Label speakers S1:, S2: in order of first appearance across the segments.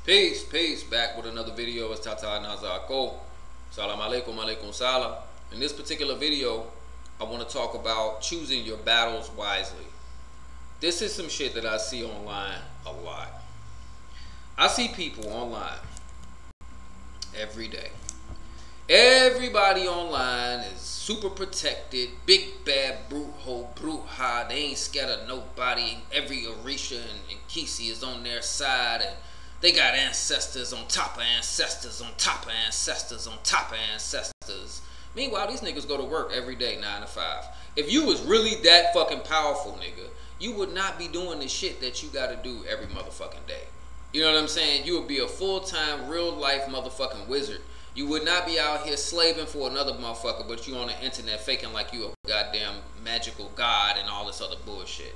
S1: Peace, back with another video. It's Tata Nazako. Salam alaikum, alaikum salam. In this particular video, I want to talk about choosing your battles wisely. This is some shit that I see online a lot. I see people online every day. Everybody online is super protected, big bad brute hole, brute high. They ain't scared of nobody. Every Orisha and Kisi is on their side, and they got ancestors on top of ancestors on top of ancestors on top of ancestors. Meanwhile, these niggas go to work every day, 9 to 5. If you was really that fucking powerful, nigga, you would not be doing the shit that you gotta do every motherfucking day. You know what I'm saying? You would be a full-time, real-life motherfucking wizard. You would not be out here slaving for another motherfucker, but you on the internet faking like you a goddamn magical god and all this other bullshit.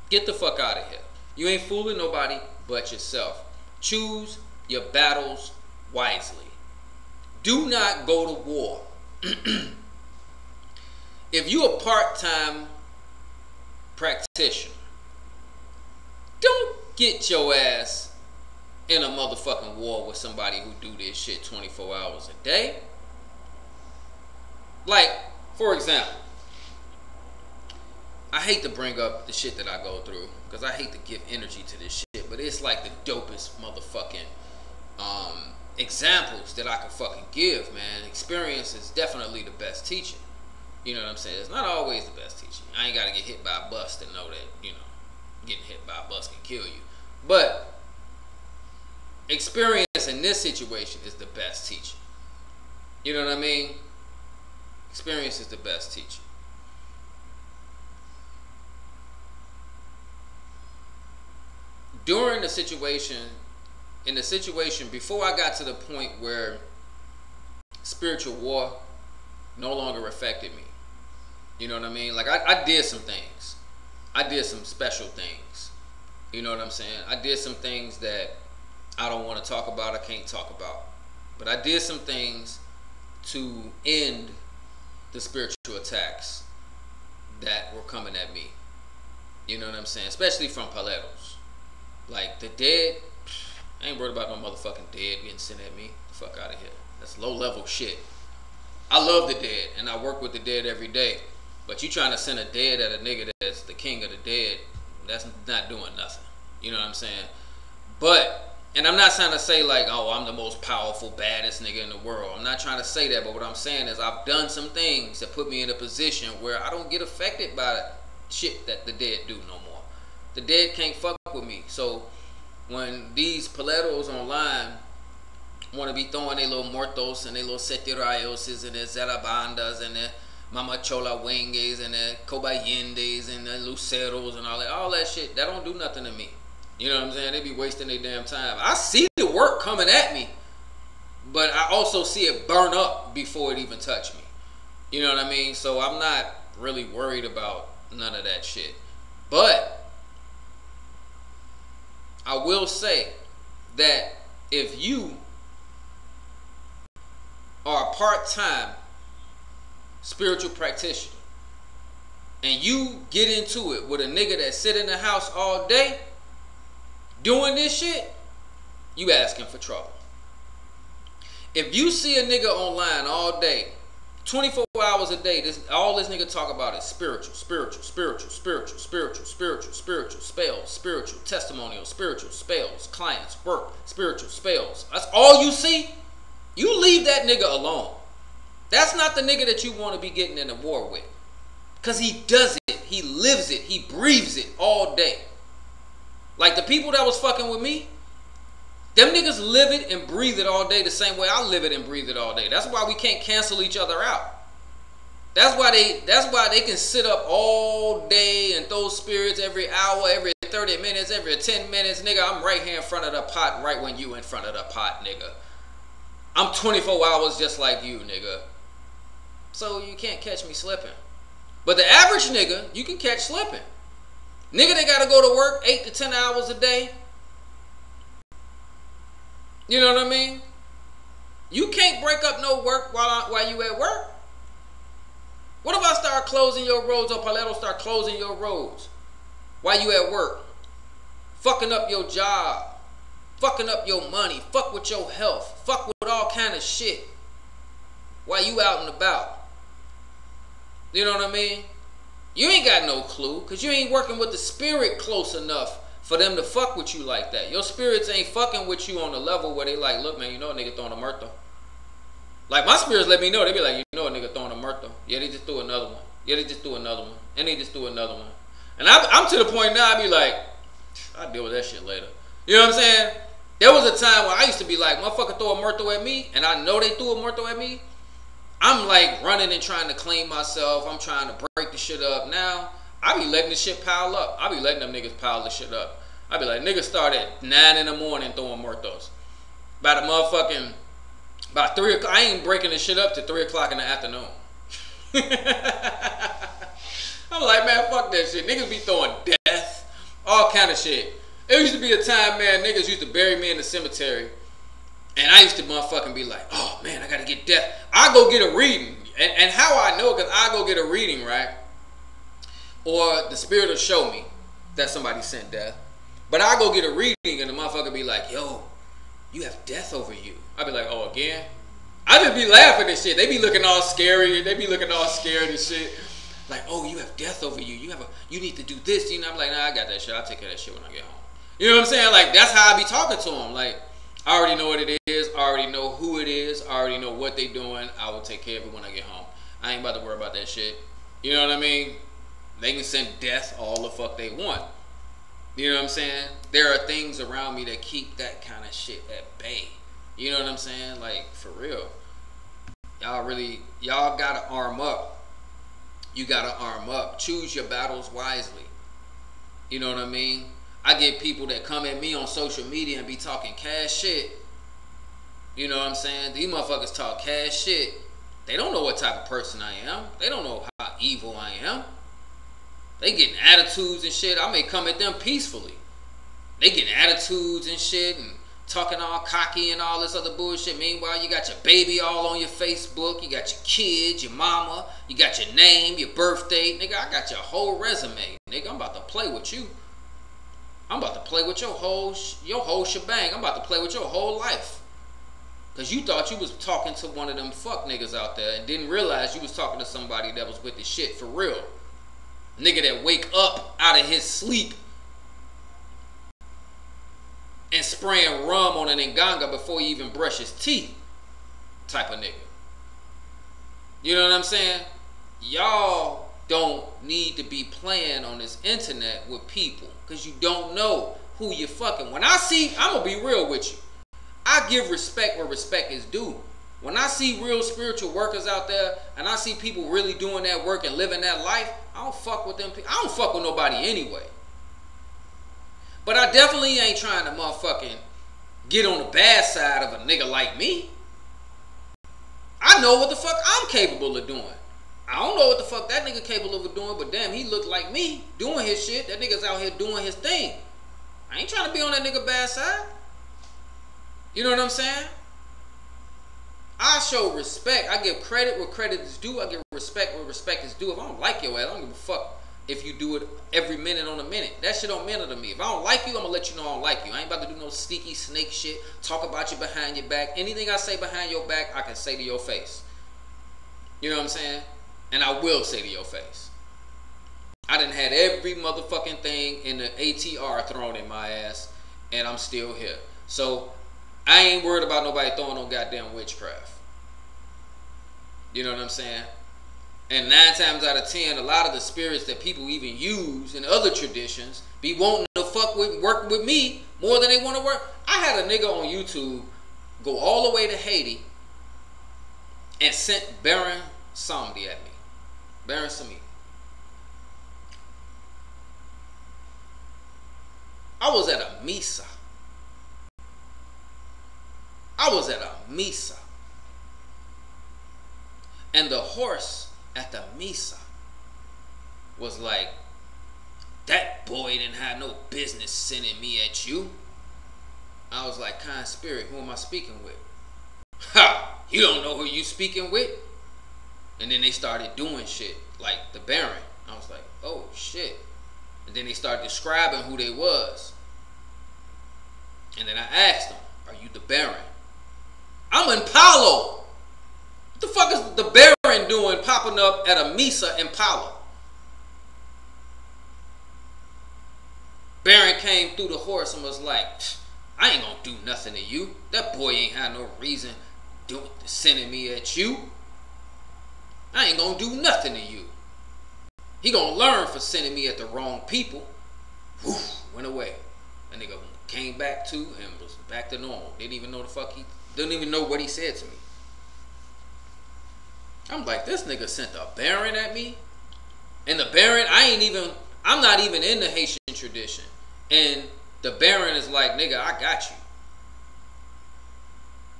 S1: Get the fuck out of here. You ain't fooling nobody but yourself. Choose your battles wisely. Do not go to war. If you a part-time practitioner, don't get your ass in a motherfucking war with somebody who do this shit 24 hours a day. Like, for example, I hate to bring up the shit that I go through because I hate to give energy to this shit, but it's like the dopest motherfucking examples that I can fucking give, man. Experience is definitely the best teacher. You know what I'm saying? It's not always the best teacher. I ain't got to get hit by a bus to know that, you know, getting hit by a bus can kill you. But experience in this situation is the best teacher. You know what I mean? Experience is the best teacher. During the situation, before I got to the point where spiritual war no longer affected me. You know what I mean? Like I did some things. I did some special things. You know what I'm saying? I did some things that I don't want to talk about, I can't talk about. But I did some things to end the spiritual attacks that were coming at me. You know what I'm saying? Especially from Paletos. Like the dead, I ain't worried about no motherfucking dead getting sent at me. The fuck out of here. That's low level shit. I love the dead and I work with the dead every day. But you trying to send a dead at a nigga that's the king of the dead, that's not doing nothing. You know what I'm saying? But, and I'm not trying to say like, oh, I'm the most powerful, baddest nigga in the world. I'm not trying to say that, but what I'm saying is I've done some things that put me in a position where I don't get affected by shit that the dead do no more. The dead can't fuck with me. So when these paletos online want to be throwing their little muertos and their little setirayoses and their zarabandas and their mama chola wenges and their cobayendes and their luceros and all that shit, that don't do nothing to me. You know what I'm saying? They be wasting their damn time. I see the work coming at me, but I also see it burn up before it even touch me. You know what I mean? So I'm not really worried about none of that shit. But I will say that if you are a part-time spiritual practitioner and you get into it with a nigga that sit in the house all day doing this shit, you asking for trouble. If you see a nigga online all day, 24 hours a day, all this nigga talk about is spiritual, spells, spiritual, testimonial, spiritual, spells, clients, work, spiritual, spells. That's all you see? You leave that nigga alone. That's not the nigga that you want to be getting in a war with. Because he does it, he lives it, he breathes it all day. Like the people that was fucking with me, them niggas live it and breathe it all day the same way I live it and breathe it all day. That's why we can't cancel each other out. That's why they can sit up all day and throw spirits every hour, every 30 minutes, every 10 minutes. Nigga, I'm right here in front of the pot right when you in front of the pot, nigga. I'm 24 hours just like you, nigga. So you can't catch me slipping. But the average nigga, you can catch slipping. Nigga, they gotta go to work 8 to 10 hours a day. You know what I mean? You can't break up no work while you at work. What if I start closing your roads or Paleto start closing your roads while you at work? Fucking up your job. fucking up your money, fuck with your health, fuck with all kind of shit while you out and about. You know what I mean? You ain't got no clue because you ain't working with the spirit close enough for them to fuck with you like that. Your spirits ain't fucking with you on the level where they like, look, man, you know a nigga throwing a murder. Like, my spirits let me know. They be like, you know a nigga throwing a murder. Yeah, they just threw another one. Yeah, they just threw another one. And they just threw another one. And I'm to the point now, I be like, I'll deal with that shit later. You know what I'm saying? There was a time when I used to be like, motherfucker throw a murder at me, and I know they threw a murder at me. I'm like running and trying to clean myself. I'm trying to break the shit up. Now, I be letting the shit pile up. I be letting them niggas pile the shit up. I be like, niggas start at 9 in the morning throwing muertos. About 3 o'clock, I ain't breaking the shit up to 3 o'clock in the afternoon. I'm like, man, fuck that shit. Niggas be throwing death, all kind of shit. It used to be a time, man, niggas used to bury me in the cemetery. And I used to motherfucking be like, oh, man, I got to get death. I go get a reading. And how I know, because I go get a reading, right? Or the spirit will show me that somebody sent death. But I go get a reading and the motherfucker be like, yo, you have death over you. I be like, oh, again? I just be laughing and shit. They be looking all scary. They be looking all scared and shit. Like, oh, you have death over you. You need to do this. You know, I'm like, nah, I got that shit. I'll take care of that shit when I get home. You know what I'm saying? Like, that's how I be talking to them. Like, I already know what it is. I already know who it is. I already know what they doing. I will take care of it when I get home. I ain't about to worry about that shit. You know what I mean? They can send death all the fuck they want. You know what I'm saying? There are things around me that keep that kind of shit at bay. You know what I'm saying? Like, for real. Y'all gotta arm up. You gotta arm up. Choose your battles wisely. You know what I mean? I get people that come at me on social media and be talking cash shit. You know what I'm saying? These motherfuckers talk cash shit. They don't know what type of person I am. They don't know how evil I am. They getting attitudes and shit. I may come at them peacefully. They getting attitudes and shit and talking all cocky and all this other bullshit. Meanwhile, you got your baby all on your Facebook. You got your kids, your mama. You got your name, your birthday. Nigga, I got your whole resume. Nigga, I'm about to play with you. I'm about to play with your whole shebang. I'm about to play with your whole life. Because you thought you was talking to one of them fuck niggas out there and didn't realize you was talking to somebody that was with the shit for real. Nigga that wake up out of his sleep and spraying rum on an Nganga before he even brush his teeth type of nigga. You know what I'm saying? Y'all don't need to be playing on this internet with people because you don't know who you're fucking. When I see, I'm going to be real with you. I give respect where respect is due. When I see real spiritual workers out there and I see people really doing that work and living that life, I don't fuck with them. I don't fuck with nobody anyway. But I definitely ain't trying to motherfucking get on the bad side of a nigga like me. I know what the fuck I'm capable of doing. I don't know what the fuck that nigga capable of doing, but damn, he looked like me doing his shit. That nigga's out here doing his thing. I ain't trying to be on that nigga bad side. You know what I'm saying? I show respect. I give credit where credit is due. I give respect where respect is due. If I don't like your ass, I don't give a fuck if you do it every minute on a minute. That shit don't matter to me. If I don't like you, I'm gonna let you know I don't like you. I ain't about to do no sneaky snake shit, talk about you behind your back. Anything I say behind your back, I can say to your face. You know what I'm saying? And I will say to your face. I done had every motherfucking thing in the ATR thrown in my ass, and I'm still here. So I ain't worried about nobody throwing no goddamn witchcraft. You know what I'm saying? And 9 times out of 10, a lot of the spirits that people even use in other traditions be wanting to work with me more than they want to work. I had a nigga on YouTube go all the way to Haiti and sent Baron Samedi at me. Baron Samedi. I was at a Misa. And the horse at the Misa was like, that boy didn't have no business sending me at you. I was like, kind spirit, who am I speaking with? Ha! You don't know who you speaking with? And then they started doing shit like the Baron. I was like, oh shit. And then they started describing who they was. And then I asked him, are you the Baron? I'm in Palo. What the fuck is the Baron doing popping up at a Misa in Palo? Baron came through the horse and was like, I ain't gonna do nothing to you. That boy ain't had no reason sending me at you. I ain't gonna do nothing to you. He gonna learn for sending me at the wrong people. Whew, went away. That nigga came back to and was back to normal. Didn't even know didn't even know what he said to me. I'm like, this nigga sent the Baron at me. And the Baron, I'm not even in the Haitian tradition. And the Baron is like, nigga, I got you.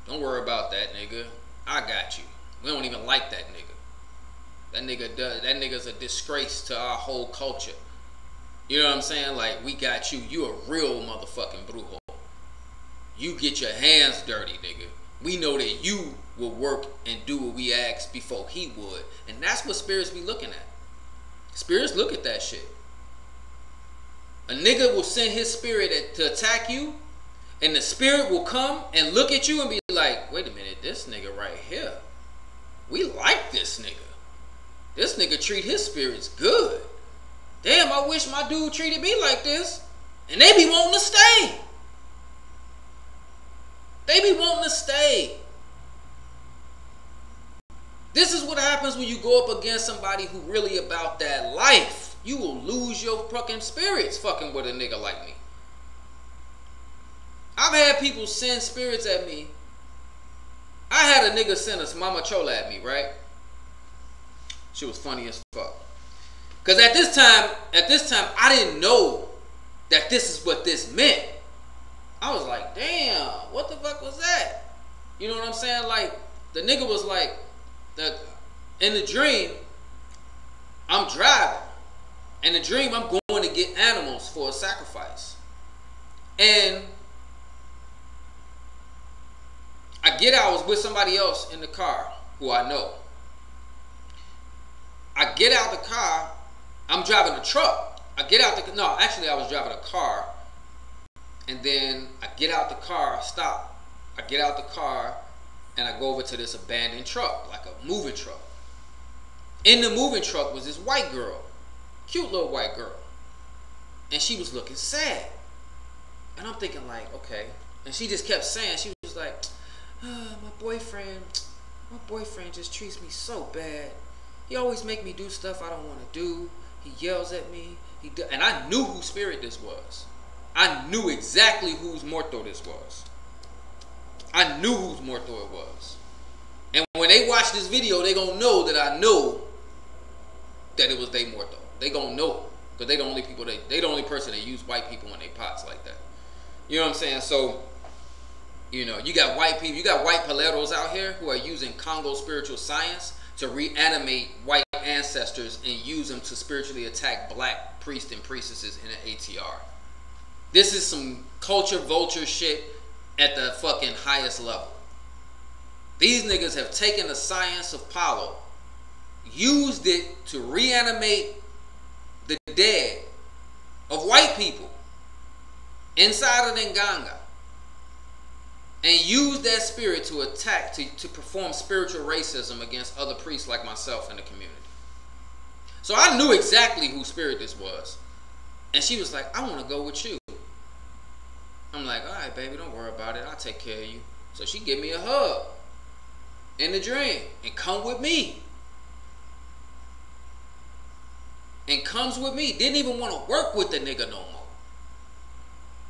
S1: Don't worry about that, nigga. I got you. We don't even like that nigga. That nigga's a disgrace to our whole culture. You know what I'm saying? Like, we got you. You a real motherfucking brujo. You get your hands dirty, nigga. We know that you will work and do what we ask before he would. And that's what spirits be looking at. Spirits look at that shit. A nigga will send his spirit to attack you, and the spirit will come and look at you and be like, wait a minute, this nigga right here, we like this nigga. This nigga treat his spirits good. Damn, I wish my dude treated me like this. And they be wanting to stay. They be wanting to stay. This is what happens when you go up against somebody who really about that life. You will lose your fucking spirits fucking with a nigga like me. I've had people send spirits at me. I had a nigga send a Mama Chola at me, right? She was funny as fuck. Cause at this time, I didn't know that this is what this meant. I was like, damn, what the fuck was that? You know what I'm saying? Like, the nigga was like, in the dream, I'm driving. In the dream, I'm going to get animals for a sacrifice. And I was with somebody else in the car who I know. I get out the car. I'm driving a truck. I was driving a car. And then I get out the car, stop. I get out the car and I go over to this abandoned truck, like a moving truck. In the moving truck was this white girl. Cute little white girl. And she was looking sad. And I'm thinking like, okay. And she just kept saying, she was like, my boyfriend just treats me so bad. He always make me do stuff I don't want to do. He yells at me. And I knew whose spirit this was. I knew exactly whose Morto this was. I knew whose Morto it was. And when they watch this video, they gonna know that I know that it was they Morto. They gonna know. Because they the only person that use white people in their pots like that. You know what I'm saying? So, you know, you got white people, you got white paleros out here who are using Congo spiritual science to reanimate white ancestors and use them to spiritually attack black priests and priestesses in an ATR. This is some culture vulture shit at the fucking highest level. These niggas have taken the science of Palo, used it to reanimate the dead of white people inside of Nganga, and use that spirit to attack, to perform spiritual racism against other priests like myself in the community. So I knew exactly whose spirit this was. And she was like, I want to go with you. I'm like, all right, baby, don't worry about it. I'll take care of you. So she give me a hug in the dream and come with me. And comes with me. Didn't even want to work with the nigga no more.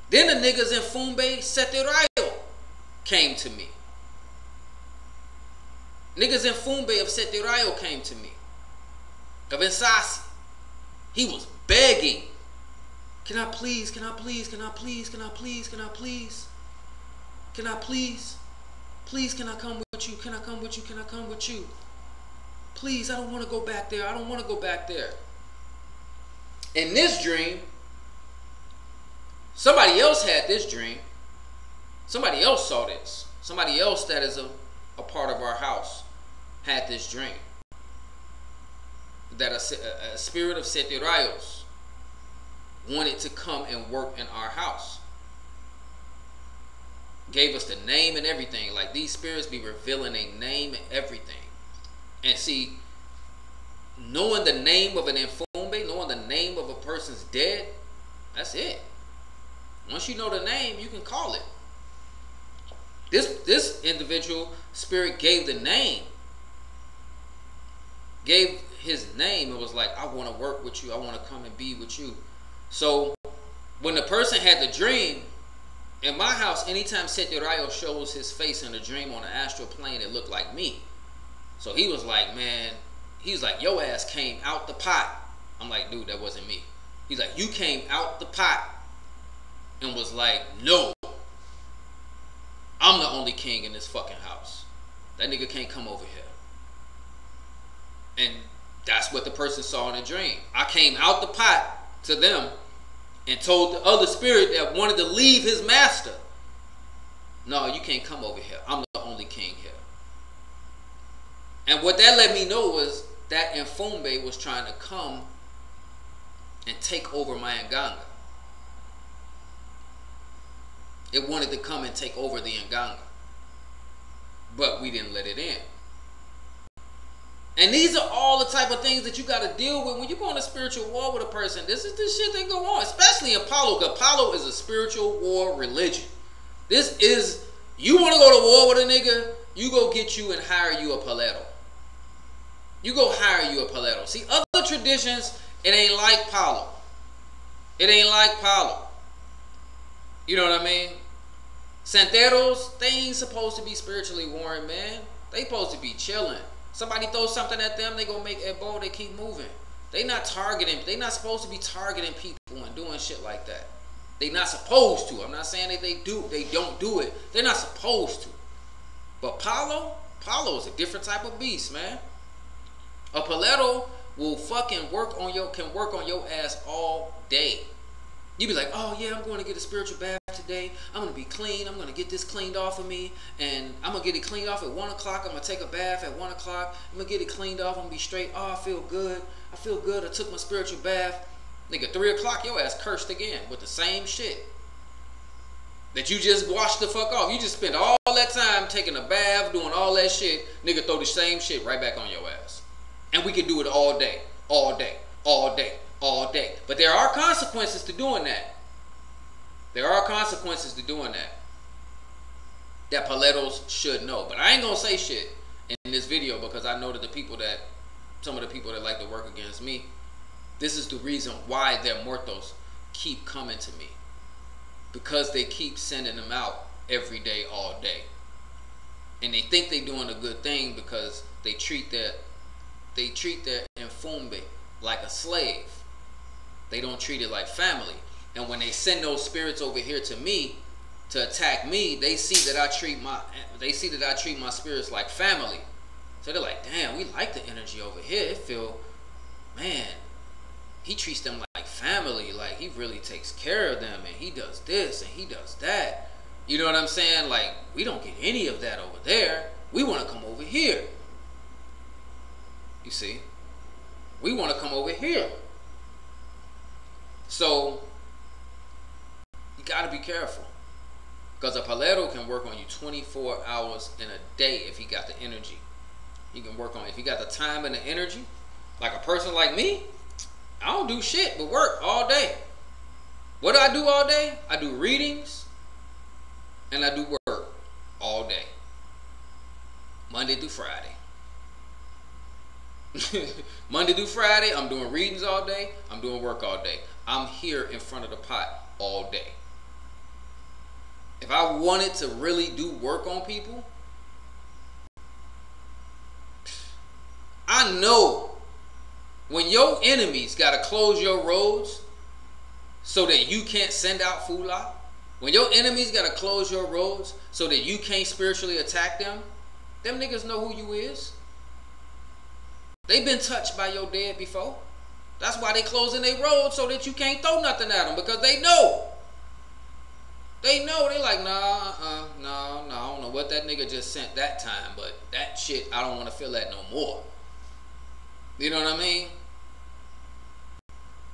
S1: Then the niggas in Fumbe Seterayo came to me. Niggas in Fumbe of Seterayo came to me. Of Nsasi. He was begging. Can I please, can I please, can I please, can I please, can I please? Can I please? Please, can I come with you? Can I come with you? Can I come with you? Please, I don't want to go back there. I don't want to go back there. In this dream, somebody else had this dream. Somebody else saw this. Somebody else that is a part of our house had this dream. That a spirit of Setirayos wanted to come and work in our house. gave us the name and everything. Like, these spirits be revealing a name and everything. And see, knowing the name of an Mfumbe, knowing the name of a person's dead, that's it. Once you know the name, you can call it. This individual spirit gave the name. Gave his name. It was like, I want to work with you. I want to come and be with you. So when the person had the dream, in my house, anytime Setirayo shows his face in a dream on the astral plane, it looked like me. So he was like, man, he's like, your ass came out the pot. I'm like, dude, that wasn't me. He's like, you came out the pot and was like, no, I'm the only king in this fucking house. That nigga can't come over here. And that's what the person saw in a dream. I came out the pot to them and told the other spirit that wanted to leave his master, no, you can't come over here. I'm the only king here. And what that let me know was that Mfumbe was trying to come and take over my Nganga. It wanted to come and take over the Nganga. But we didn't let it in. And these are all the type of things that you got to deal with when you go on a spiritual war with a person. This is the shit that go on, especially in Palo, because Palo is a spiritual war religion. This is, you want to go to war with a nigga, you go get you and hire you a Paleto. You go hire you a Paleto. See, other traditions, it ain't like Palo. It ain't like Palo. You know what I mean? Santeros, they ain't supposed to be spiritually warring, man. They supposed to be chilling. Somebody throws something at them, they gonna make a bow, they keep moving. They not targeting, they not supposed to be targeting people and doing shit like that. They not supposed to. I'm not saying that they don't do it. They're not supposed to. But Palo is a different type of beast, man. A Paleto will fucking can work on your ass all day. You be like, oh yeah, I'm going to get a spiritual bath today. I'm going to be clean. I'm going to get this cleaned off of me. And I'm going to get it cleaned off at 1 o'clock. I'm going to take a bath at 1 o'clock. I'm going to get it cleaned off. I'm going to be straight. Oh, I feel good. I feel good. I took my spiritual bath. Nigga, 3 o'clock, your ass cursed again with the same shit that you just washed the fuck off. You just spent all that time taking a bath, doing all that shit. Nigga, throw the same shit right back on your ass. And we can do it all day, all day, all day, all day. But there are consequences to doing that. There are consequences to doing that. That Paletos should know. But I ain't gonna say shit in this video because I know that some of the people that like to work against me, this is the reason why their muertos keep coming to me. Because they keep sending them out every day, all day. And they think they're doing a good thing because they treat their Mfumbe like a slave. They don't treat it like family. And when they send those spirits over here to me to attack me, they see that I treat my spirits like family. So they're like, damn, we like the energy over here. It feel, man, he treats them like family. Like he really takes care of them, and he does this and he does that. You know what I'm saying? Like, we don't get any of that over there. We want to come over here. You see? We want to come over here. So, you got to be careful. Because a Paleto can work on you 24 hours in a day if he got the energy. He can work on it. If he got the time and the energy, like a person like me, I don't do shit but work all day. What do I do all day? I do readings and I do work all day. Monday through Friday. Monday through Friday, I'm doing readings all day. I'm doing work all day. I'm here in front of the pot all day. If I wanted to really do work on people, I know when your enemies got to close your roads so that you can't send out Fula, when your enemies got to close your roads so that you can't spiritually attack them, them niggas know who you is. They've been touched by your dead before. That's why they closing their roads so that you can't throw nothing at them, because they know. They know. They like, nah, no, I don't know what that nigga just sent that time, but that shit, I don't want to feel that no more. You know what I mean?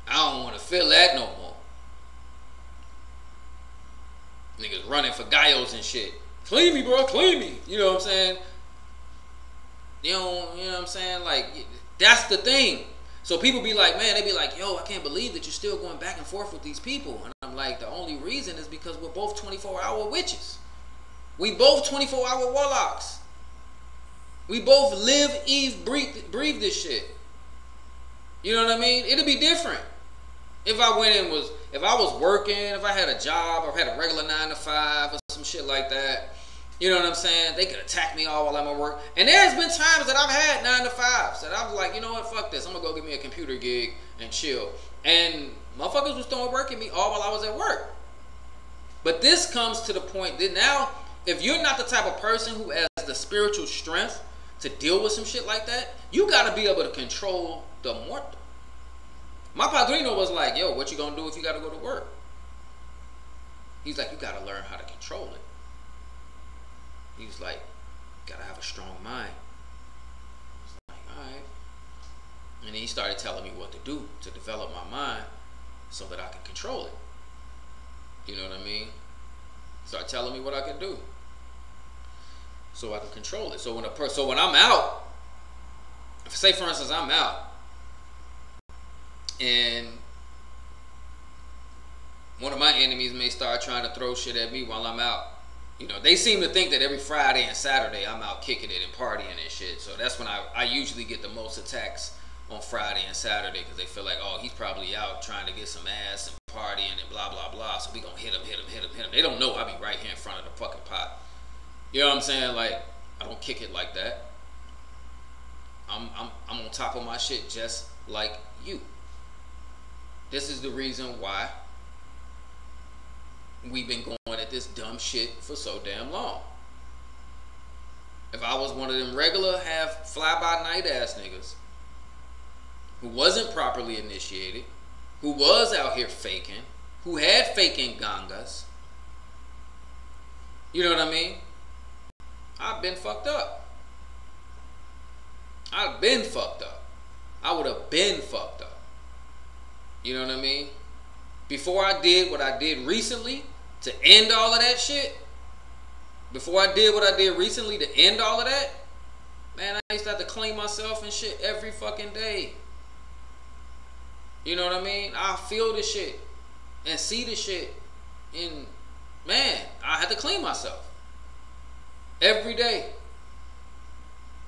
S1: I don't want to feel that no more. Niggas running for gallos and shit. Clean me, bro, clean me. You know what I'm saying? You know what I'm saying? Like, that's the thing. So people be like, man, they be like, yo, I can't believe that you're still going back and forth with these people. And I'm like, the only reason is because we're both 24-hour witches. We both 24-hour warlocks. We both live, eat, breathe this shit. You know what I mean? It'll be different. If I was working, if I had a job or had a regular 9 to 5 or some shit like that, you know what I'm saying? They could attack me all while I'm at work. And there's been times that I've had 9 to 5s that I was like, you know what, fuck this. I'm gonna go get me a computer gig and chill. And motherfuckers was throwing work at me all while I was at work. But this comes to the point that now, if you're not the type of person who has the spiritual strength to deal with some shit like that, you gotta be able to control the mortal. My padrino was like, yo, what you gonna do if you gotta go to work? He's like, you gotta learn how to control it. He was like, gotta have a strong mind. I was like, alright. And then he started telling me what to do to develop my mind so that I can control it. You know what I mean? Started telling me what I could do so I can control it. So when I'm out, say for instance I'm out and one of my enemies may start trying to throw shit at me while I'm out. You know, they seem to think that every Friday and Saturday I'm out kicking it and partying and shit. So that's when I usually get the most attacks on Friday and Saturday, because they feel like, oh, he's probably out trying to get some ass and partying and blah, blah, blah. So we gonna hit him. They don't know I be right here in front of the fucking pot. You know what I'm saying? Like, I don't kick it like that. I'm on top of my shit just like you. This is the reason why we've been going at this dumb shit for so damn long. If I was one of them regular half fly-by-night ass niggas who wasn't properly initiated, who was out here faking, who had faking gangas, you know what I mean? I've been fucked up. I've been fucked up. I would have been fucked up. You know what I mean? Before I did what I did recently to end all of that shit, before I did what I did recently to end all of that, man, I used to have to clean myself and shit every fucking day. You know what I mean? I feel the shit and see the shit, and man, I had to clean myself every day,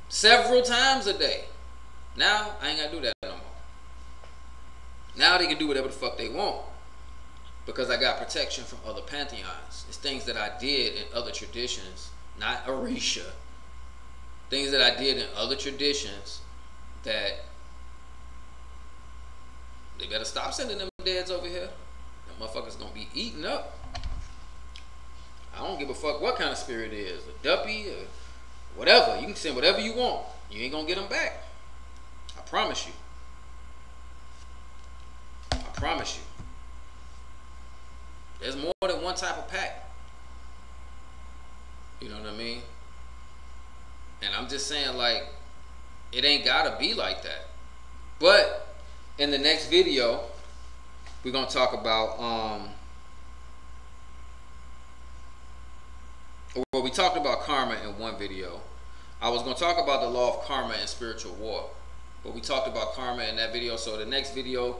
S1: several times a day. Now I ain't gotta do that no more. Now they can do whatever the fuck they want because I got protection from other pantheons. It's things that I did in other traditions, not Orisha. Things that I did in other traditions that they better stop sending them deads over here. Them motherfuckers gonna be eaten up. I don't give a fuck what kind of spirit it is, a duppy or whatever. You can send whatever you want. You ain't gonna get them back. I promise you. I promise you. There's more than one type of pack. You know what I mean? And I'm just saying, like, it ain't gotta be like that. But in the next video, we're gonna talk about well, we talked about karma in one video. I was gonna talk about the law of karma and spiritual war, but we talked about karma in that video. So the next video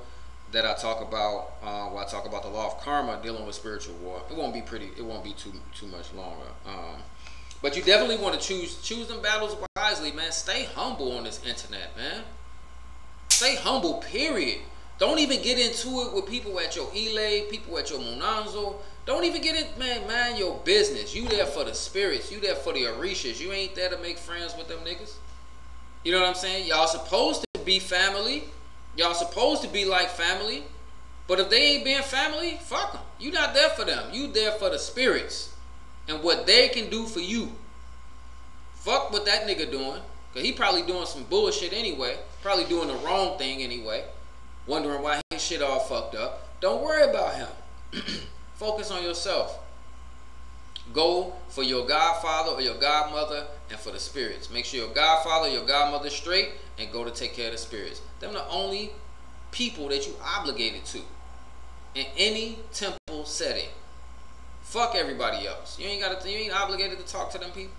S1: that I talk about, where I talk about the law of karma dealing with spiritual war, it won't be too much longer. But you definitely want to choose them battles wisely, man. Stay humble on this internet, man. Stay humble, period. Don't even get into it with people at your Ile, people at your Monanzo. Don't even get it, man. Mind your business. You there for the spirits. You there for the Orishas. You ain't there to make friends with them niggas. You know what I'm saying? Y'all supposed to be family. Y'all supposed to be like family. But if they ain't being family, fuck them. You not there for them. You there for the spirits and what they can do for you. Fuck what that nigga doing. Because he probably doing some bullshit anyway. Probably doing the wrong thing anyway. Wondering why his shit all fucked up. Don't worry about him. Focus on yourself. Go for your godfather or your godmother and for the spirits. Make sure your godfather or your godmother is straight and go to take care of the spirits. Them the only people that you obligated to in any temple setting. Fuck everybody else. You ain't obligated to talk to them people.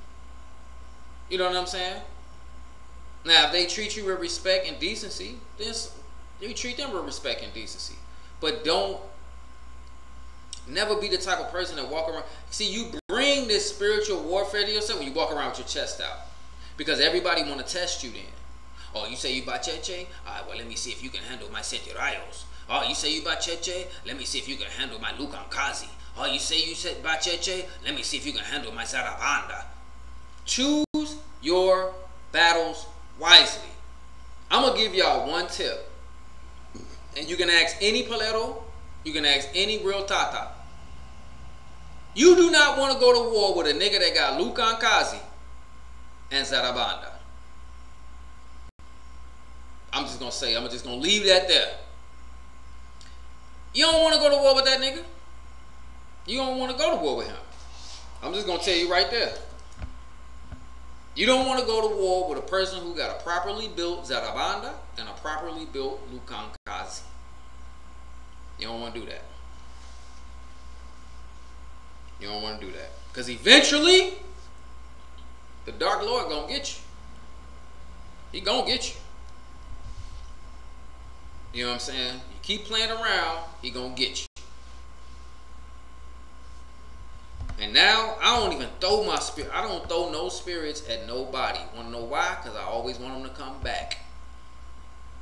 S1: You know what I'm saying? Now, if they treat you with respect and decency, then you treat them with respect and decency. But don't never be the type of person that walk around. See, you bring this spiritual warfare to yourself when you walk around with your chest out. Because everybody want to test you then. Oh, you say you bacheche? Alright, well, let me see if you can handle my Siete Rayos. Oh, you say you bacheche? Let me see if you can handle my Lucan Kazi. Oh, you said bacheche? Let me see if you can handle my Zarabanda. Choose your battles wisely. I'm going to give y'all one tip. And you can ask any Palero, you can ask any real Tata. You do not want to go to war with a nigga that got Lucan Kazi and Zarabanda. I'm just going to leave that there. You don't want to go to war with that nigga. You don't want to go to war with him. I'm just going to tell you right there. You don't want to go to war with a person who got a properly built Zarabanda and a properly built Lucan Kazi. You don't want to do that. You don't want to do that. Because eventually, the Dark Lord going to get you. He going to get you. You know what I'm saying? You keep playing around, he going to get you. And now, I don't even throw my spirit. I don't throw no spirits at nobody. Want to know why? Because I always want them to come back.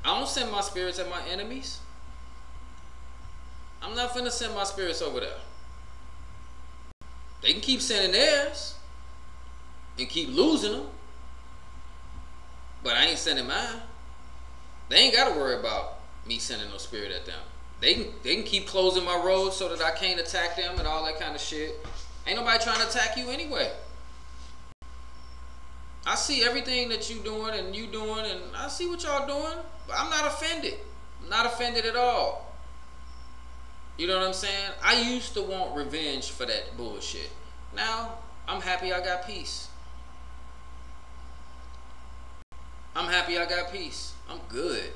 S1: I don't send my spirits at my enemies. I'm not finna send my spirits over there. They can keep sending theirs and keep losing them. But I ain't sending mine. They ain't got to worry about me sending no spirit at them. They can keep closing my road so that I can't attack them and all that kind of shit. Ain't nobody trying to attack you anyway. I see everything that you doing and you doing, and I see what y'all doing, but I'm not offended. I'm not offended at all. You know what I'm saying? I used to want revenge for that bullshit. Now, I'm happy I got peace. I'm happy I got peace. I'm good.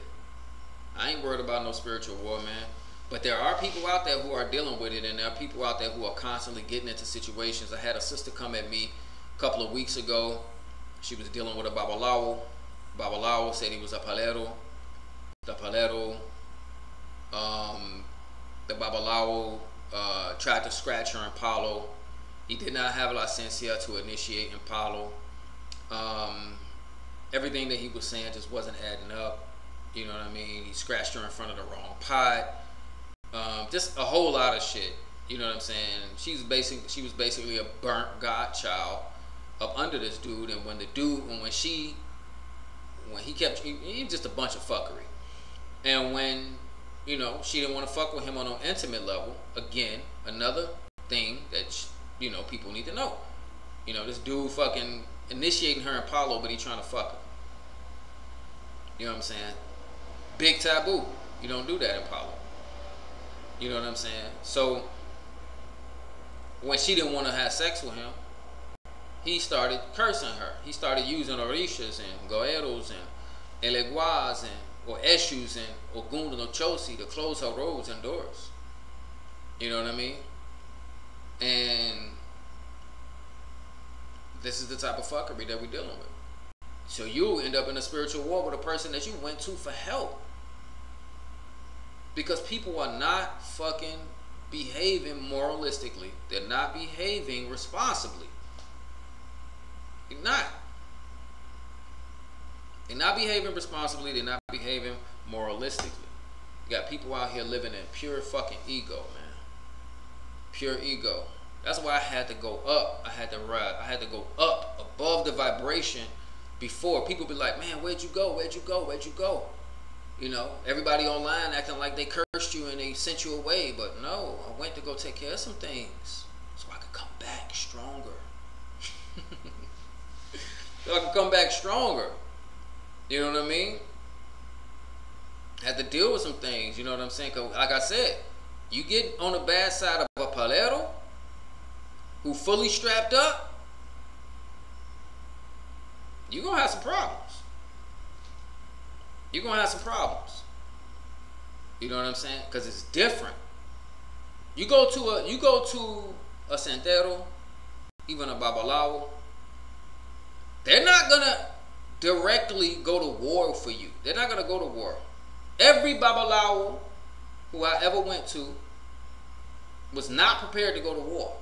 S1: I ain't worried about no spiritual war, man. But there are people out there who are dealing with it, and there are people out there who are constantly getting into situations. I had a sister come at me a couple of weeks ago. She was dealing with a Babalawo. Babalawo said he was a Palero. The Palero, the Babalawo tried to scratch her in Palo. He did not have licencia to initiate in Palo. Everything that he was saying just wasn't adding up. You know what I mean? He scratched her in front of the wrong pot. Just a whole lot of shit. You know what I'm saying? She was basically a burnt godchild up under this dude. And when he was just a bunch of fuckery. And when, you know, she didn't want to fuck with him on an intimate level, again, another thing that, you know, people need to know. You know, this dude fucking initiating her in Palo, but he trying to fuck her. You know what I'm saying? Big taboo. You don't do that in Palo. You know what I'm saying? So, when she didn't want to have sex with him, he started cursing her. He started using orishas and goeros and eleguas and or eshus and ogun no chosi to close her roads and doors. You know what I mean? And this is the type of fuckery that we're dealing with. So you end up in a spiritual war with a person that you went to for help. Because people are not fucking behaving moralistically. They're not behaving responsibly. They're not. They're not behaving responsibly. They're not behaving moralistically. You got people out here living in pure fucking ego, man. Pure ego. That's why I had to go up. I had to go up above the vibration before. People be like, man, where'd you go? Where'd you go? Where'd you go? You know, everybody online acting like they cursed you and they sent you away. But no, I went to go take care of some things so I could come back stronger. So I could come back stronger. You know what I mean? Had to deal with some things, you know what I'm saying? Cause like I said, you get on the bad side of a Palero who fully strapped up, you're gonna have some problems. You're gonna have some problems. You know what I'm saying? Because it's different. You go to a santero, even a babalawo, they're not going to directly go to war for you. They're not going to go to war. Every babalawo who I ever went to was not prepared to go to war.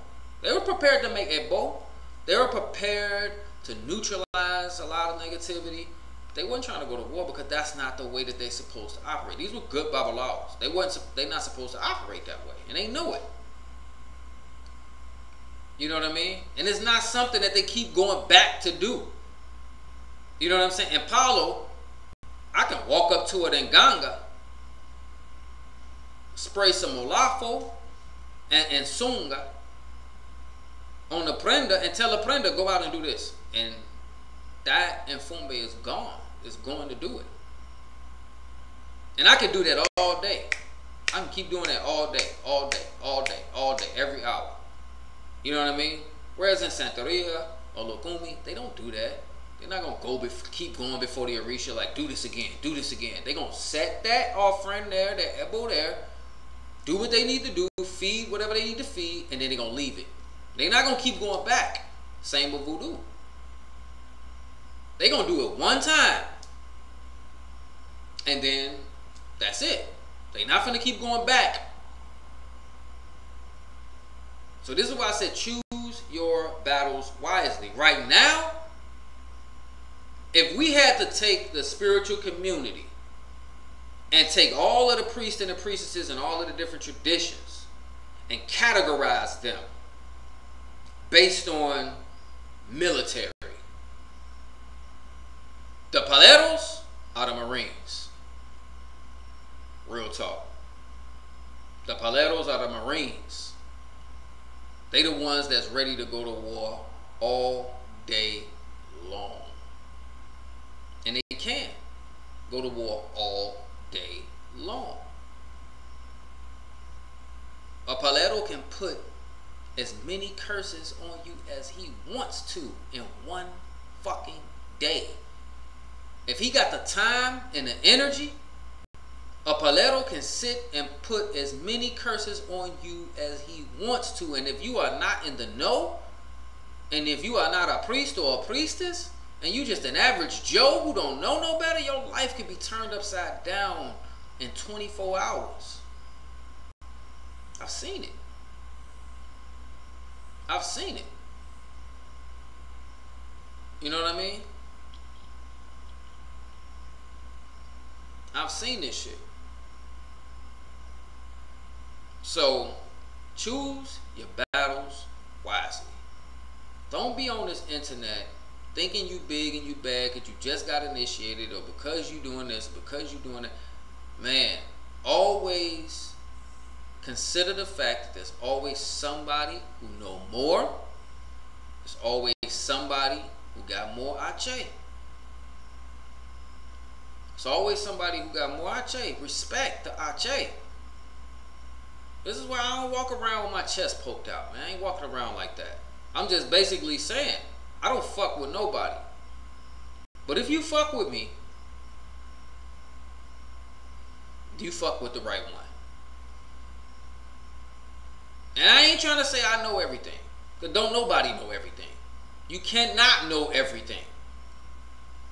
S1: They were prepared to make a bow. They were prepared to neutralize a lot of negativity. They weren't trying to go to war because that's not the way that they're supposed to operate. These were good babalawos. They're not supposed to operate that way, and they know it. You know what I mean? And it's not something that they keep going back to do. You know what I'm saying? In Palo, I can walk up to it in Ganga, spray some Olafo and Sunga on the prenda and tell the prenda, go out and do this. And that Mfumbe is gone. It's going to do it. And I can do that all day. I can keep doing that all day, all day, all day, all day, every hour. You know what I mean? Whereas in Santeria or Lukumi, they don't do that. They're not going to keep going before the Orisha, like, do this again, do this again. They're going to set that offering there, that ebo there, do what they need to do, feed whatever they need to feed, and then they're going to leave it. They're not going to keep going back. Same with voodoo. They're going to do it one time, and then that's it. They're not going to keep going back. So this is why I said choose your battles wisely. Right now, if we had to take the spiritual community and take all of the priests and the priestesses and all of the different traditions and categorize them based on military, the paleros are the Marines. Real talk. The paleros are the Marines. They the ones that's ready to go to war all day long. And they can go to war all day long. A palero can put as many curses on you as he wants to in one fucking day. If he got the time and the energy, a palero can sit and put as many curses on you as he wants to. And if you are not in the know, and if you are not a priest or a priestess, and you just an average Joe who don't know no better, your life could be turned upside down in 24 hours. I've seen it. I've seen it. You know what I mean? I've seen this shit. So, choose your battles wisely. Don't be on this internet thinking you big and you bad because you just got initiated or because you doing this, because you doing that. Man, always consider the fact that there's always somebody who know more. There's always somebody who got more ache. There's always somebody who got more ache. Respect the ache. This is why I don't walk around with my chest poked out, man. I ain't walking around like that. I'm just basically saying, I don't fuck with nobody. But if you fuck with me, you fuck with the right one. And I ain't trying to say I know everything. Because don't nobody know everything. You cannot know everything.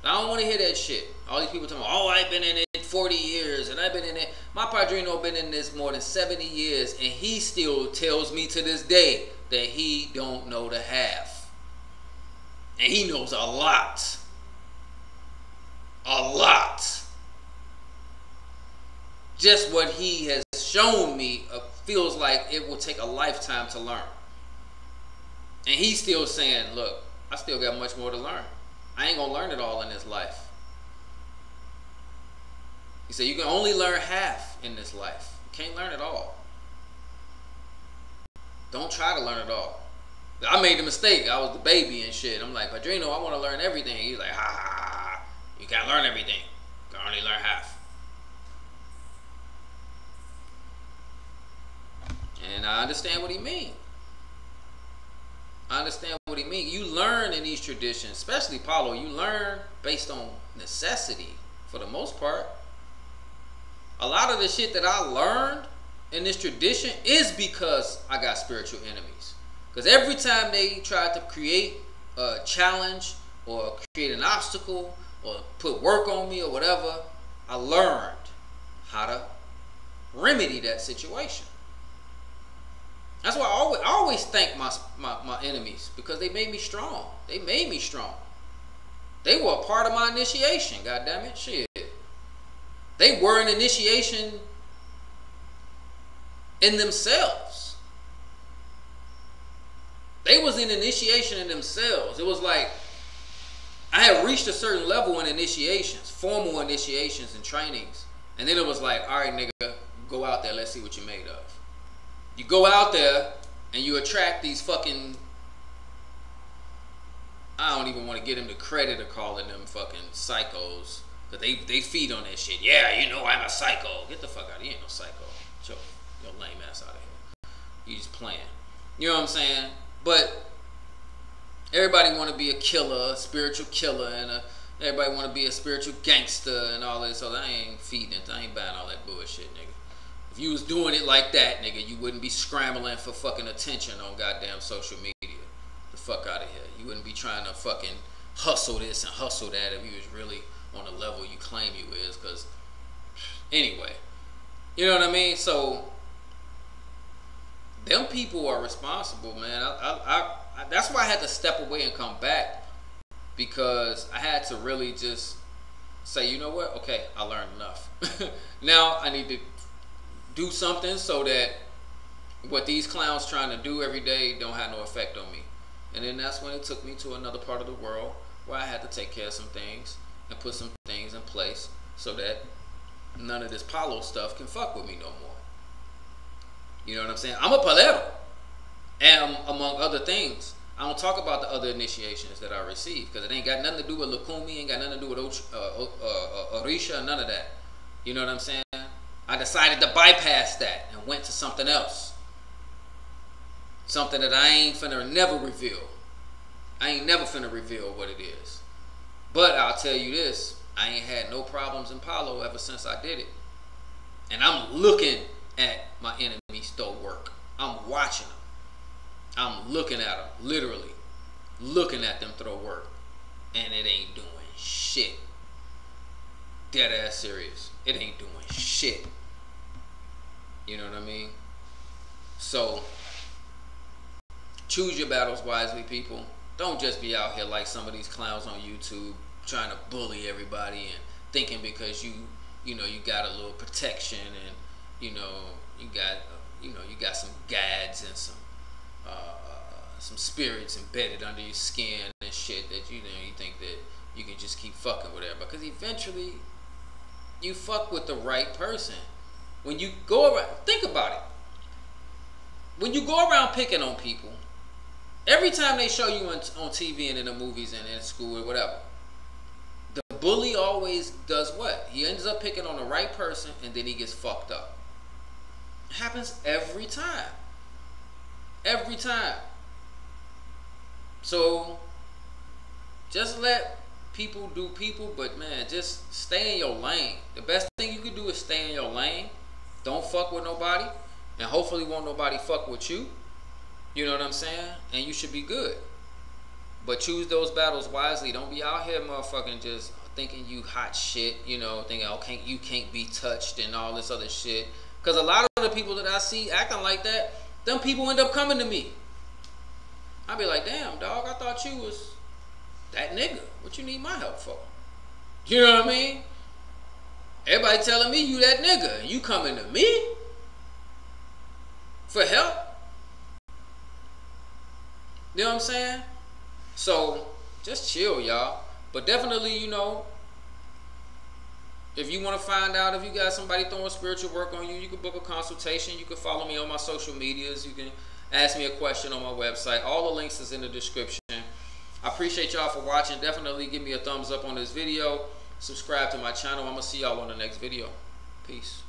S1: I don't want to hear that shit. All these people talking about, oh, I've been in it 40 years, and I've been in it. My padrino been in this more than 70 years, and he still tells me to this day that he don't know the half. And he knows a lot. A lot. Just what he has shown me feels like it will take a lifetime to learn. And he's still saying, look, I still got much more to learn. I ain't gonna learn it all in this life. He said, you can only learn half in this life. You can't learn it all. Don't try to learn it all. I made the mistake. I was the baby and shit. I'm like, Padrino, I want to learn everything. He's like, ha, ha, ha. You can't learn everything. You can only learn half. And I understand what he means. I understand what he means. You learn in these traditions, especially Palo, you learn based on necessity for the most part. A lot of the shit that I learned in this tradition is because I got spiritual enemies. Because every time they tried to create a challenge or create an obstacle or put work on me or whatever, I learned how to remedy that situation. That's why I always thank my enemies, because they made me strong. They made me strong. They were a part of my initiation, God damn it. Shit. They were an initiation in themselves. They was an initiation in themselves. It was like I had reached a certain level in initiations, formal initiations and trainings. And then it was like, all right, nigga, go out there. Let's see what you're made of. You go out there and you attract these fucking, I don't even want to get them the credit of calling them fucking psychos. Because they feed on that shit. Yeah, you know I'm a psycho. Get the fuck out of here. You ain't no psycho. Get your lame ass out of here. You just playing. You know what I'm saying? But everybody want to be a killer, a spiritual killer, and everybody want to be a spiritual gangster and all this. So I ain't feeding it. I ain't buying all that bullshit, nigga. If you was doing it like that, nigga, you wouldn't be scrambling for fucking attention on goddamn social media. The fuck out of here. You wouldn't be trying to fucking hustle this and hustle that if you was really on the level you claim you is. Because anyway, you know what I mean? So them people are responsible, man. That's why I had to step away and come back, because I had to really just say, you know what? Okay, I learned enough. Now I need to do something so that what these clowns trying to do every day don't have no effect on me. And then that's when it took me to another part of the world where I had to take care of some things and put some things in place so that none of this Palo stuff can fuck with me no more. You know what I'm saying? I'm a palero. And among other things, I don't talk about the other initiations that I received, because it ain't got nothing to do with Lukumi, ain't got nothing to do with Orisha, none of that. You know what I'm saying? I decided to bypass that and went to something else. Something that I ain't finna never reveal. I ain't never finna reveal what it is. But I'll tell you this, I ain't had no problems in Palo ever since I did it. And I'm looking at my enemies throw work. I'm watching them. I'm looking at them, literally. Looking at them throw work. And it ain't doing shit. Dead ass serious. It ain't doing shit. You know what I mean? So, choose your battles wisely, people. Don't just be out here like some of these clowns on YouTube trying to bully everybody and thinking because you got a little protection and you got some gads and some spirits embedded under your skin and shit that you think that you can just keep fucking with everybody, because eventually you fuck with the right person. When you go around, think about it. When you go around picking on people, every time they show you on TV and in the movies and in school or whatever, the bully always does what? He ends up picking on the right person and then he gets fucked up. It happens every time. Every time. So, just let people do people, but man, just stay in your lane. The best thing you can do is stay in your lane. Don't fuck with nobody, and hopefully won't nobody fuck with you. You know what I'm saying? And you should be good. But choose those battles wisely. Don't be out here motherfucking just thinking you hot shit, thinking, oh, you can't be touched and all this other shit. Because a lot of the people that I see acting like that, them people end up coming to me. I be like, damn, dog, I thought you was that nigga. What you need my help for? You know what I mean? Everybody telling me you that nigga, and you coming to me for help? You know what I'm saying? So, just chill, y'all. But definitely, if you want to find out if you got somebody throwing spiritual work on you, you can book a consultation. You can follow me on my social medias. You can ask me a question on my website. All the links is in the description. I appreciate y'all for watching. Definitely give me a thumbs up on this video. Subscribe to my channel. I'm going to see y'all on the next video. Peace.